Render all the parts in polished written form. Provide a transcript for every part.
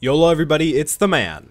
YOLO everybody, it's the man,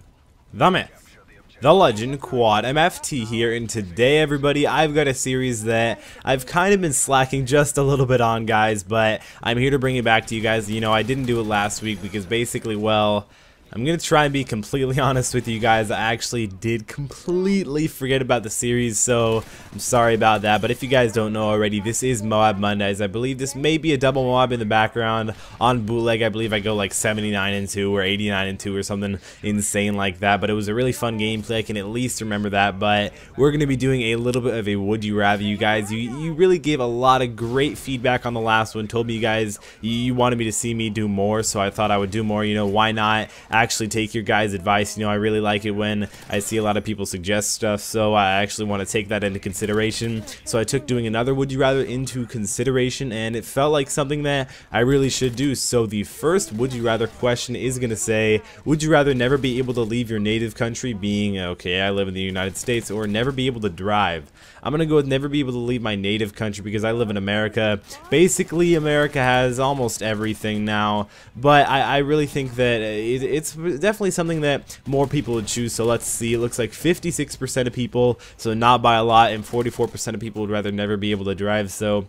the myth, the legend, Quad MFT here, and today everybody I've got a series that I've kind of been slacking just a little bit on, guys, but I'm here to bring it back to you guys. You know, I didn't do it last week because basically, well, I'm going to try and be completely honest with you guys. I actually did completely forget about the series, so I'm sorry about that. But if you guys don't know already, this is MOAB Mondays. I believe this may be a double MOAB in the background. On Bootleg, I believe I go like 79-2 or 89-2 or something insane like that. But it was a really fun gameplay. I can at least remember that. But we're going to be doing a little bit of a would you rather. You guys, you really gave a lot of great feedback on the last one. Told me you guys you wanted me to see me do more, so I thought I would do more. You know, why not actually take your guys' advice? You know, I really like it when I see a lot of people suggest stuff, so I actually want to take that into consideration. So I took doing another would you rather into consideration, and it felt like something that I really should do. So the first would you rather question is going to say, would you rather never be able to leave your native country, being, okay, I live in the United States, or never be able to drive? I'm going to go with never be able to leave my native country because I live in America. Basically, America has almost everything now, but I really think that it's definitely something that more people would choose. So let's see, it looks like 56% of people, so not by a lot, and 44% of people would rather never be able to drive. So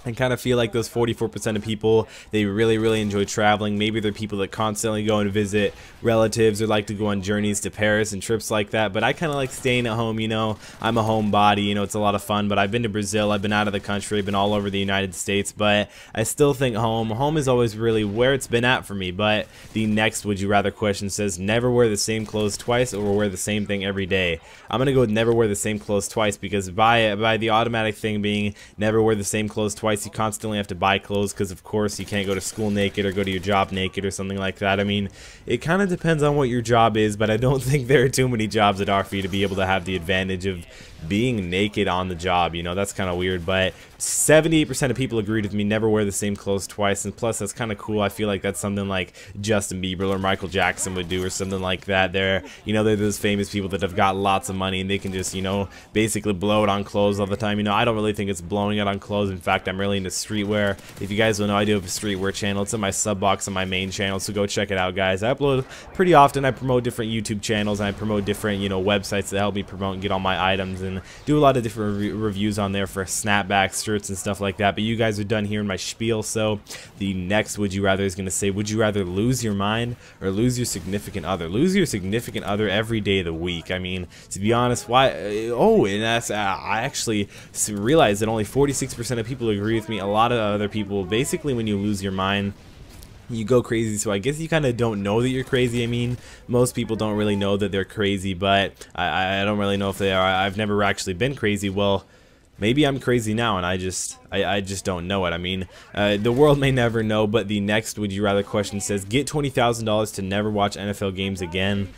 I kind of feel like those 44% of people, they really enjoy traveling. Maybe they're people that constantly go and visit relatives or like to go on journeys to Paris and trips like that. But I kind of like staying at home, you know. I'm a homebody, you know, it's a lot of fun. But I've been to Brazil, I've been out of the country, I've been all over the United States. But I still think home is always really where it's been at for me. But the next would you rather question says, never wear the same clothes twice or wear the same thing every day. I'm going to go with never wear the same clothes twice, because by the automatic thing being never wear the same clothes twice, you constantly have to buy clothes, because of course you can't go to school naked or go to your job naked or something like that. I mean, it kind of depends on what your job is, but I don't think there are too many jobs that are for you to be able to have the advantage of being naked on the job. You know, that's kind of weird. But 78% of people agreed with me, never wear the same clothes twice, and plus that's kind of cool. I feel like that's something like Justin Bieber or Michael Jackson would do or something like that. They're those famous people that have got lots of money and they can just, you know, basically blow it on clothes all the time. You know, I don't really think it's blowing it on clothes. In fact, I'm really into streetwear. If you guys don't know, I do have a streetwear channel. It's in my sub box on my main channel, so go check it out, guys. I upload pretty often. I promote different YouTube channels and I promote different, you know, websites that help me promote and get all my items, and do a lot of different reviews on there for snapbacks, shirts, and stuff like that. But you guys are done hearing my spiel, so the next would you rather is going to say, would you rather lose your mind or lose your significant other? Lose your significant other every day of the week. I mean, to be honest, why? Oh, and that's I actually realized that only 46% of people agree with me. A lot of other people, basically, when you lose your mind, you go crazy. So I guess you kind of don't know that you're crazy. I mean, most people don't really know that they're crazy, but I don't really know if they are. I've never actually been crazy. Well, maybe I'm crazy now and I just don't know it. I mean, the world may never know. But the next would you rather question says, get $20,000 to never watch NFL games again,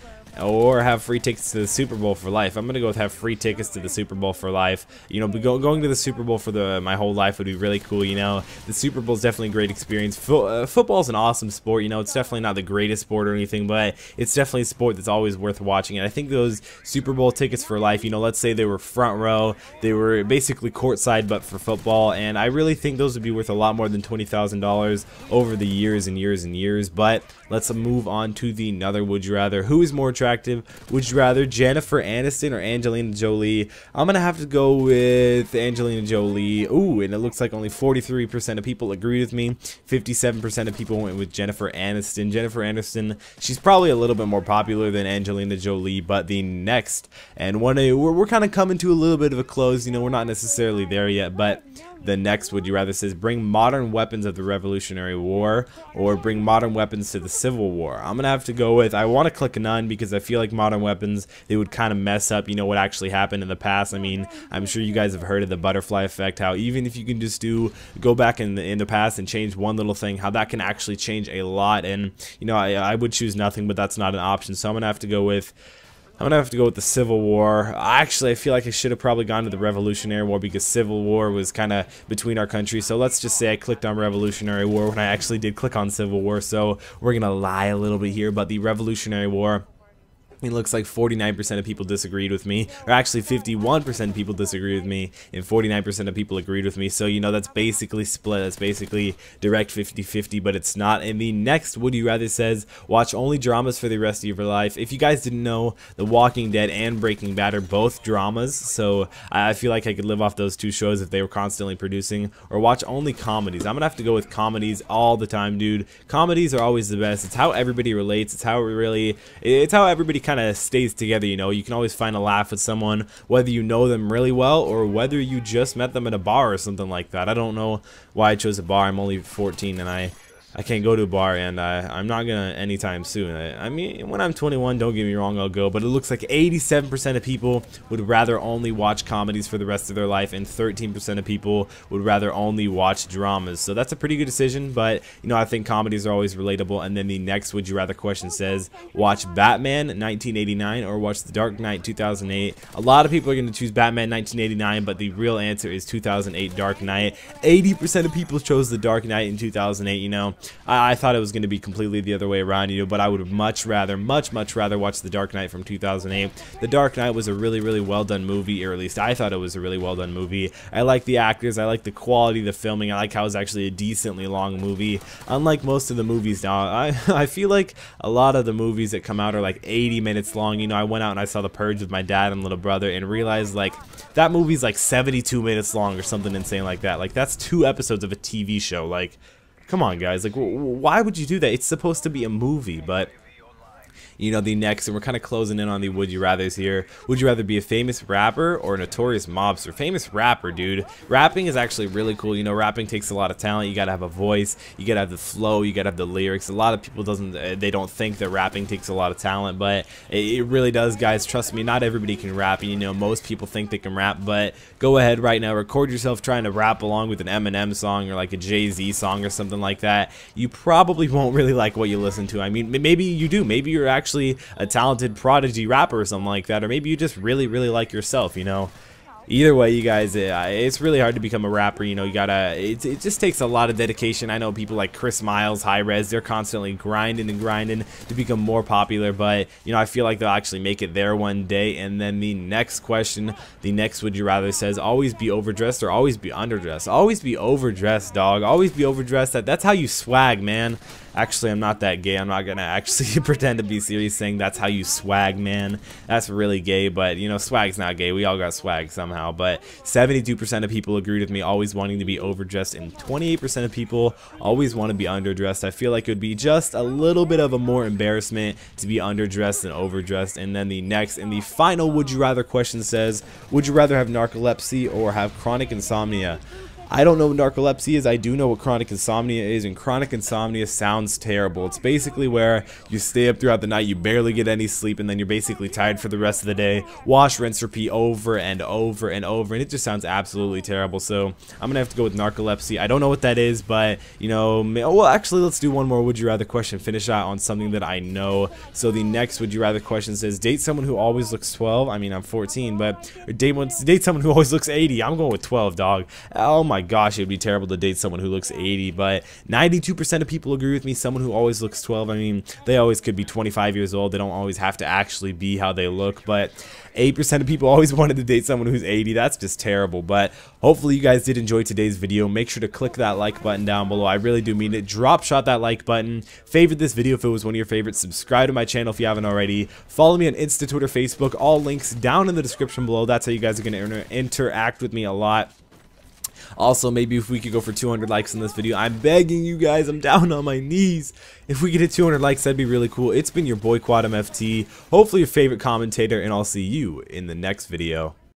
or have free tickets to the Super Bowl for life. I'm gonna go with have free tickets to the Super Bowl for life. You know, going to the Super Bowl for my whole life would be really cool. You know, the Super Bowl is definitely a great experience. Football's an awesome sport. You know, it's definitely not the greatest sport or anything, but it's definitely a sport that's always worth watching. And I think those Super Bowl tickets for life, you know, let's say they were front row, they were basically courtside but for football, and I really think those would be worth a lot more than $20,000 over the years and years and years. But let's move on to the another would you rather. Who is more attractive? Would you rather Jennifer Aniston or Angelina Jolie? I'm gonna have to go with Angelina Jolie. Ooh, and it looks like only 43% of people agreed with me. 57% of people went with Jennifer Aniston. Jennifer Aniston, she's probably a little bit more popular than Angelina Jolie. But the next, and we're kind of coming to a little bit of a close. You know, we're not necessarily there yet, but the next would you rather says, bring modern weapons of the Revolutionary War or bring modern weapons to the Civil War. I'm gonna have to go with, I want to click none, because I feel like modern weapons, they would kind of mess up, you know, what actually happened in the past. I mean, I'm sure you guys have heard of the butterfly effect, how even if you can just go back in the past and change one little thing, how that can actually change a lot. And you know, I would choose nothing, but that's not an option. So I'm gonna have to go with the Civil War. Actually, I feel like I should have probably gone to the Revolutionary War, because Civil War was kind of between our countries. So let's just say I clicked on Revolutionary War when I actually did click on Civil War. So we're going to lie a little bit here, but the Revolutionary War, It looks like 49% of people disagreed with me, or actually 51% of people disagreed with me, and 49% of people agreed with me. So, you know, that's basically split. That's basically direct 50-50, but it's not. And the next Would You Rather says, watch only dramas for the rest of your life. If you guys didn't know, The Walking Dead and Breaking Bad are both dramas, so I feel like I could live off those two shows if they were constantly producing, or watch only comedies. I'm gonna have to go with comedies all the time, dude. Comedies are always the best. It's how everybody relates. It's how everybody kind of stays together. You know, you can always find a laugh with someone, whether you know them really well or whether you just met them at a bar or something like that. I don't know why I chose a bar. I'm only 14 and I can't go to a bar, and I'm not gonna anytime soon. I mean, when I'm 21, don't get me wrong, I'll go, but it looks like 87% of people would rather only watch comedies for the rest of their life, and 13% of people would rather only watch dramas. So that's a pretty good decision, but you know, I think comedies are always relatable. And then the next Would You Rather question says, watch Batman 1989 or watch The Dark Knight 2008. A lot of people are gonna choose Batman 1989, but the real answer is 2008 Dark Knight. 80% of people chose The Dark Knight in 2008, you know. I thought it was going to be completely the other way around, you know, but I would much rather watch The Dark Knight from 2008. The Dark Knight was a really well done movie, or at least I thought it was a really well done movie. I like the actors, I like the quality of the filming, I like how it's actually a decently long movie. Unlike most of the movies now, I feel like a lot of the movies that come out are like 80 minutes long. You know, I went out and I saw The Purge with my dad and little brother and realized like that movie's like 72 minutes long or something insane like that. Like that's 2 episodes of a TV show. Like, come on, guys. Like, why would you do that? It's supposed to be a movie, but you know, the next, and we're kind of closing in on the Would You Rathers here. Would you rather be a famous rapper or a notorious mobster? Famous rapper, dude. Rapping is actually really cool. You know, rapping takes a lot of talent. You gotta have a voice. You gotta have the flow. You gotta have the lyrics. A lot of people they don't think that rapping takes a lot of talent, but it really does, guys. Trust me, not everybody can rap. You know, most people think they can rap, but go ahead right now, record yourself trying to rap along with an Eminem song or like a Jay-Z song or something like that. You probably won't really like what you listen to. I mean, maybe you do. Maybe you're actually a talented prodigy rapper or something like that, or maybe you just really like yourself, you know. Either way, you guys, it's really hard to become a rapper. You know, you gotta, it just takes a lot of dedication. I know people like Chris Miles, High Res, they're constantly grinding to become more popular, but you know, I feel like they'll actually make it there one day. And then the next question, the next Would You Rather says, always be overdressed or always be underdressed? Always be overdressed, dog. Always be overdressed. That's how you swag, man. Actually, I'm not that gay. I'm not gonna actually pretend to be serious saying that's how you swag, man. That's really gay, but you know, swag's not gay. We all got swag somehow. But 72% of people agreed with me always wanting to be overdressed, and 28% of people always want to be underdressed. I feel like it would be just a little bit of a more embarrassment to be underdressed than overdressed. And then the next and the final Would You Rather question says, would you rather have narcolepsy or have chronic insomnia? I don't know what narcolepsy is. I do know what chronic insomnia is, and chronic insomnia sounds terrible. It's basically where you stay up throughout the night, you barely get any sleep, and then you're basically tired for the rest of the day. Wash, rinse, repeat over and over and over, and it just sounds absolutely terrible. So I'm gonna have to go with narcolepsy. I don't know what that is, but you know, well, actually, let's do one more Would You Rather question. Finish out on something that I know. So the next Would You Rather question says, date someone who always looks 12. I mean, I'm 14, but date someone who always looks 80. I'm going with 12, dog. Oh my gosh, it would be terrible to date someone who looks 80, but 92% of people agree with me. Someone who always looks 12. I mean, they always could be 25 years old. They don't always have to actually be how they look, but 8% of people always wanted to date someone who's 80. That's just terrible. But hopefully you guys did enjoy today's video. Make sure to click that like button down below. I really do mean it. Drop shot that like button. Favorite this video if it was one of your favorites. Subscribe to my channel if you haven't already. Follow me on Insta, Twitter, Facebook. All links down in the description below. That's how you guys are going to interact with me a lot. Also, maybe if we could go for 200 likes in this video, I'm begging you guys, I'm down on my knees. If we could hit 200 likes, that'd be really cool. It's been your boy Quad MFT, hopefully your favorite commentator, and I'll see you in the next video.